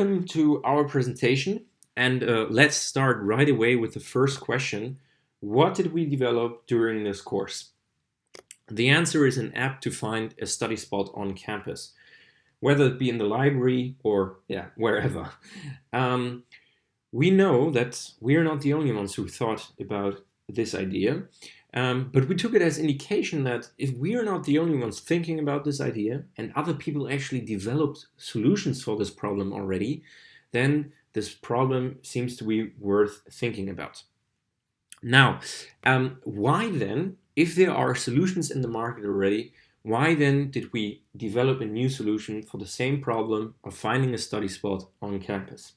Welcome to our presentation, and let's start right away with the first question. What did we develop during this course? The answer is an app to find a study spot on campus, whether it be in the library or wherever. Um, we know that we are not the only ones who thought about this idea, but we took it as indication that if we are not the only ones thinking about this idea and other people actually developed solutions for this problem already, then this problem seems to be worth thinking about. Now, why then, if there are solutions in the market already, why then did we develop a new solution for the same problem of finding a study spot on campus?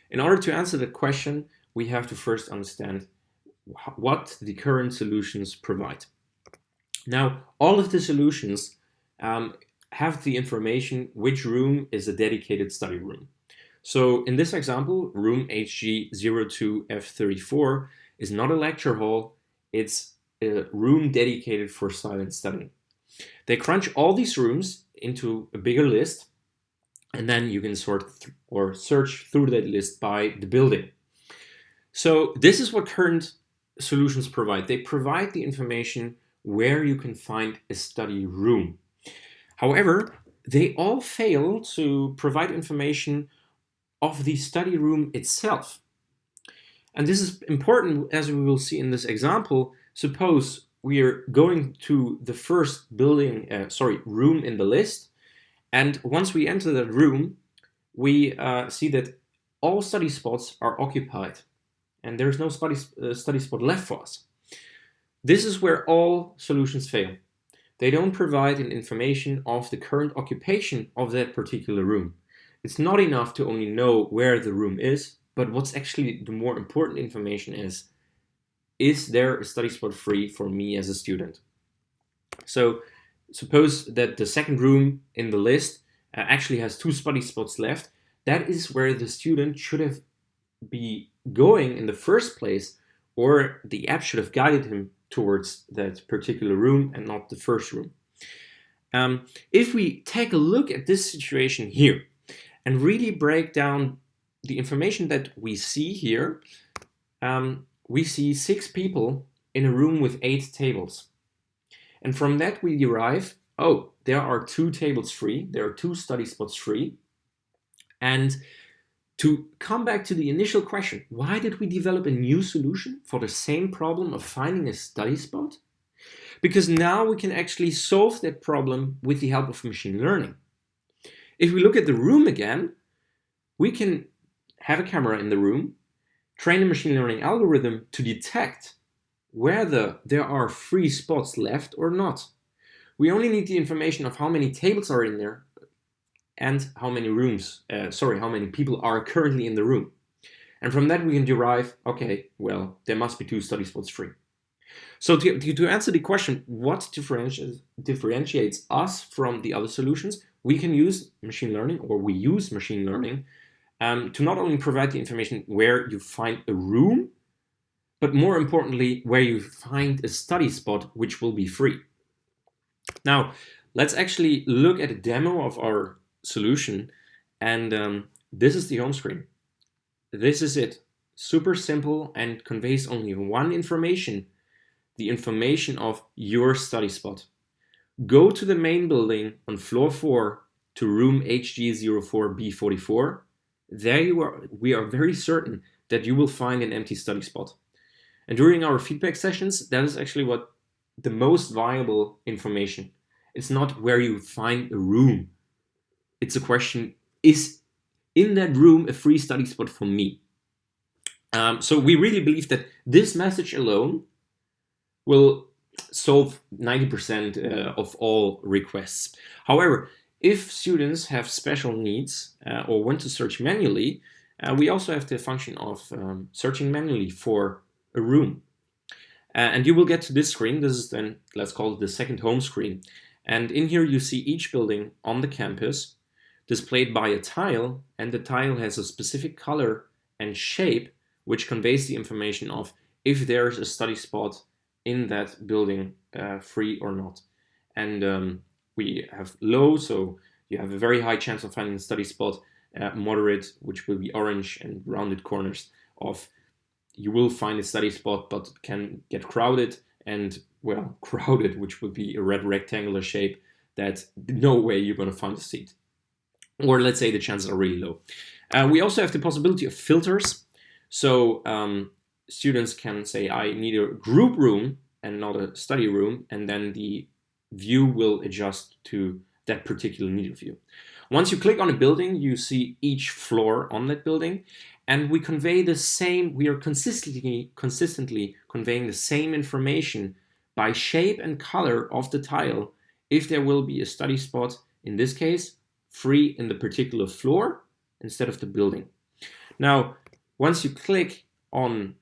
In order to answer that question, we have to first understand what the current solutions provide. Now, all of the solutions have the information which room is a dedicated study room. So in this example, room HG02F34 is not a lecture hall, it's a room dedicated for silent studying. They crunch all these rooms into a bigger list, and then you can sort or search through that list by the building. So this is what current solutions provide. They provide the information where you can find a study room. However, they all fail to provide information of the study room itself. And this is important, as we will see in this example. Suppose we are going to the first room in the list, and once we enter that room, we see that all study spots are occupied, and there's no study spot left for us. This is where all solutions fail. They don't provide an information of the current occupation of that particular room. It's not enough to only know where the room is, but what's actually the more important information is there a study spot free for me as a student? So suppose that the second room in the list actually has 2 study spots left. That is where the student should have been going in the first place, or the app should have guided him towards that particular room and not the first room. If we take a look at this situation here and really break down the information that we see here, we see 6 people in a room with 8 tables. And from that we derive, there are 2 tables free, there are 2 study spots free. And to come back to the initial question, why did we develop a new solution for the same problem of finding a study spot? Because now we can actually solve that problem with the help of machine learning. If we look at the room again, we can have a camera in the room, train a machine learning algorithm to detect whether there are free spots left or not. We only need the information of how many tables are in there and how many people are currently in the room. And from that we can derive, there must be 2 study spots free. So to answer the question, what differentiates us from the other solutions, we can use machine learning, or we use machine learning to not only provide the information where you find a room, but more importantly, where you find a study spot which will be free. Now, let's actually look at a demo of our solution, and this is the home screen. This is it. Super simple and conveys only one information, the information of your study spot. Go to the main building on floor 4 to room HG04B44. There you are. We are very certain that you will find an empty study spot. And during our feedback sessions, that is actually what the most viable information. It's not where you find a room. It's a question, is in that room a free study spot for me? So we really believe that this message alone will solve 90% of all requests. However, if students have special needs or want to search manually, we also have the function of searching manually for a room. And you will get to this screen. This is then, let's call it the second home screen. And in here you see each building on the campus displayed by a tile, and the tile has a specific color and shape which conveys the information of if there's a study spot in that building free or not. And we have low, so you have a very high chance of finding a study spot, moderate, which will be orange, and rounded corners of you will find a study spot, but can get crowded, and well, crowded, which would be a red rectangular shape that no way you're going to find a seat. Or let's say the chances are really low. We also have the possibility of filters. So students can say, I need a group room and not a study room, and then the view will adjust to that particular need of view. Once you click on a building, you see each floor on that building, and we convey the same, we are consistently conveying the same information by shape and color of the tile if there will be a study spot, in this case, free in the particular floor instead of the building. Now, once you click on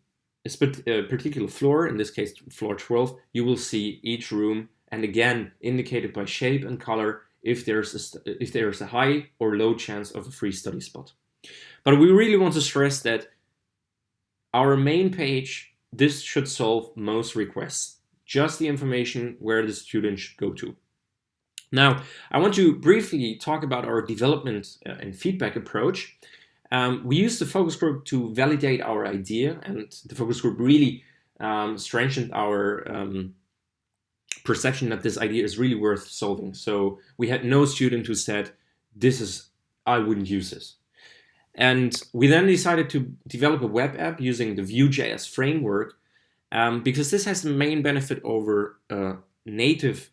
a particular floor, in this case floor 12, you will see each room, and again indicated by shape and color if there's a high or low chance of a free study spot. But we really want to stress that our main page, this should solve most requests, just the information where the student should go to. Now, I want to briefly talk about our development and feedback approach. We used the focus group to validate our idea, and the focus group really strengthened our perception that this idea is really worth solving. So we had no student who said, I wouldn't use this. And we then decided to develop a web app using the Vue.js framework because this has the main benefit over a native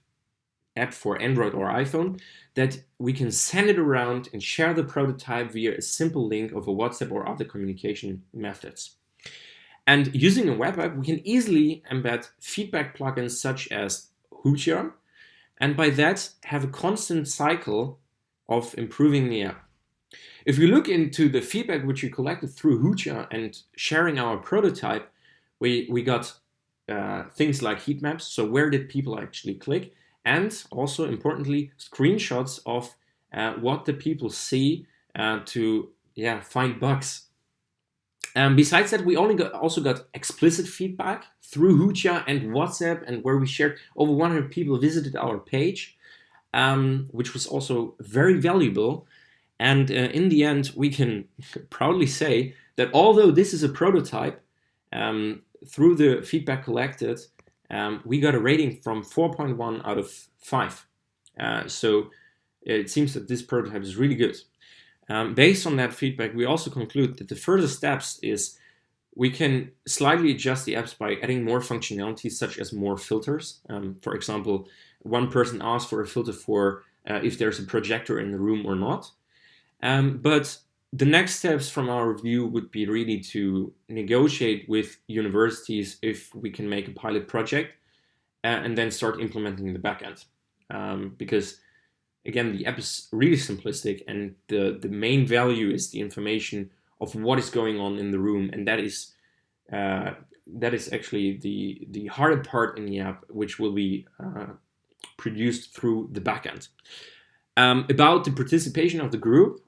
app for Android or iPhone, that we can send it around and share the prototype via a simple link of a WhatsApp or other communication methods. And using a web app, we can easily embed feedback plugins such as HCI, and by that have a constant cycle of improving the app. If we look into the feedback which we collected through HCI and sharing our prototype, we got things like heat maps, so where did people actually click, and also importantly screenshots of what the people see to find bugs. Besides that, we also got explicit feedback through HCI and WhatsApp, and where we shared over 100 people visited our page, which was also very valuable. And in the end, we can proudly say that although this is a prototype, through the feedback collected, we got a rating from 4.1 out of 5. So it seems that this prototype is really good. Based on that feedback, we also conclude that the further steps is we can slightly adjust the apps by adding more functionalities, such as more filters. For example, one person asked for a filter for if there's a projector in the room or not. But the next steps from our review would be really to negotiate with universities if we can make a pilot project and then start implementing the backend. Because again, the app is really simplistic, and the main value is the information of what is going on in the room, and that is actually the harder part in the app, which will be produced through the backend. About the participation of the group,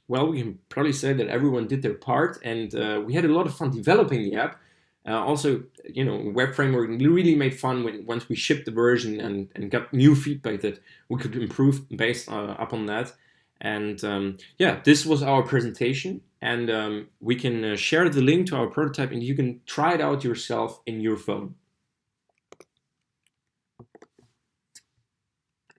well, we can probably say that everyone did their part, and we had a lot of fun developing the app. Also, web framework really made fun once we shipped the version and got new feedback that we could improve based upon that. And this was our presentation, and we can share the link to our prototype, and you can try it out yourself in your phone.